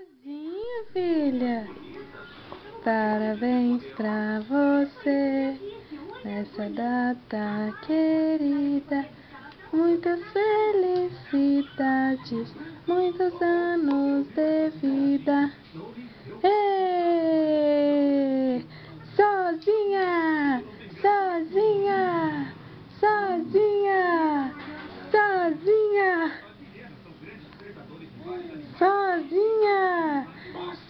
Sozinha, filha. Parabéns pra você nessa data querida. Muitas felicidades, muitos anos de vida. Êêê! Sozinha! Sozinha! Sozinha! Sozinha! Sozinha!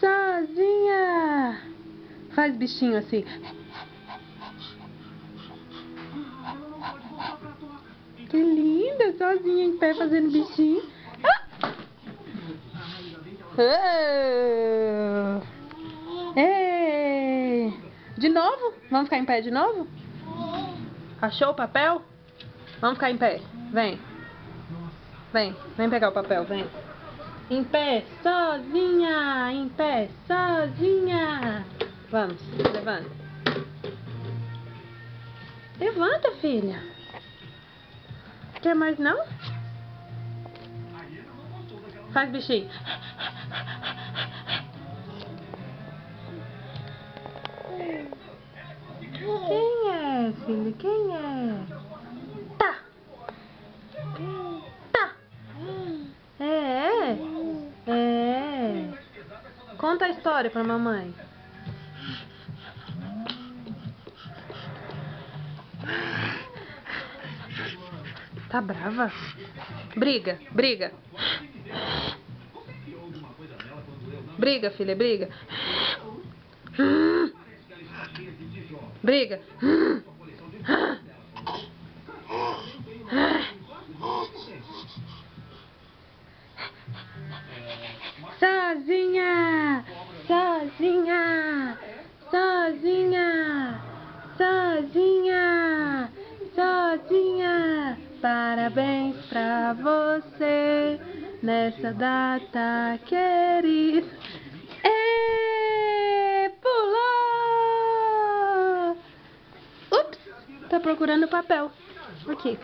Sozinha! Faz bichinho assim. Que linda! Sozinha em pé fazendo bichinho. Ei! De novo? Vamos ficar em pé de novo? Achou o papel? Vamos ficar em pé. Vem. Vem. Vem pegar o papel. Vem. Em pé, sozinha! Em pé, sozinha! Vamos, levanta. Levanta, filha. Quer mais não? Faz bichinho. Quem é, filho? Quem é? Tá. Tá. É. Conta a história pra mamãe. Tá brava? Briga, briga. Briga, filha, briga. Briga. Sozinha! Sozinha! Sozinha! Sozinha! Sozinha! Parabéns pra você nessa data querida. Pulou! Ups! Tá procurando o papel. Aqui.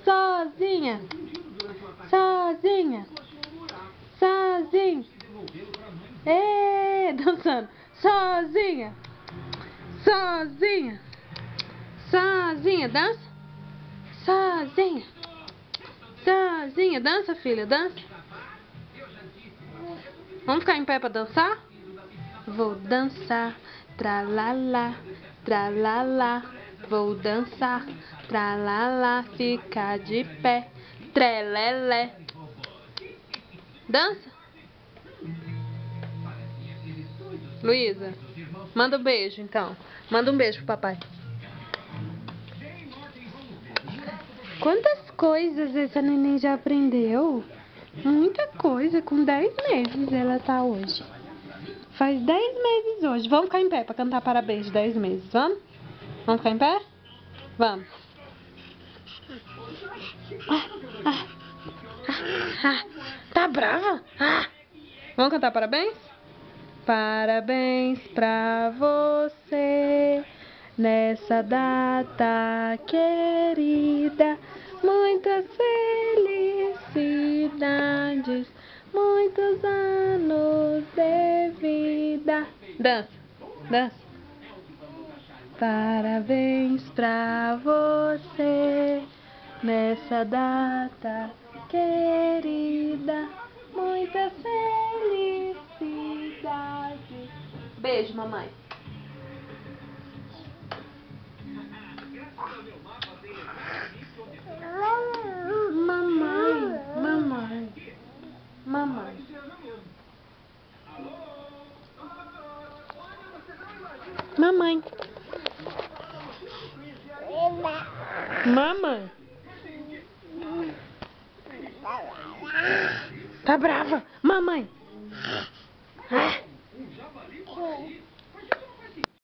Sozinha! Sozinha! Sozinha! Dançando! Sozinha! Sozinha! Sozinha! Dança! Sozinha! Sozinha! Dança, filha! Dança! Vamos ficar em pé pra dançar? Vou dançar, tralalá, tralalá. Vou dançar, tralalá. Ficar de pé, trelelé. Dança? Luísa, manda um beijo então. Manda um beijo pro papai. Quantas coisas essa neném já aprendeu? Muita coisa. Com 10 meses ela tá hoje. Faz 10 meses hoje. Vamos ficar em pé pra cantar parabéns de 10 meses, vamos? Vamos ficar em pé? Vamos. Tá brava? Vamos cantar parabéns? Parabéns pra você nessa data querida. Muitas felicidades, muitos anos de vida. Dança, dança. Parabéns pra você nessa data querida. Muitas felicidades. Beijo, mamãe. Mamãe, mamãe, mamãe. Mamãe. Mamãe. Tá brava? Mamãe.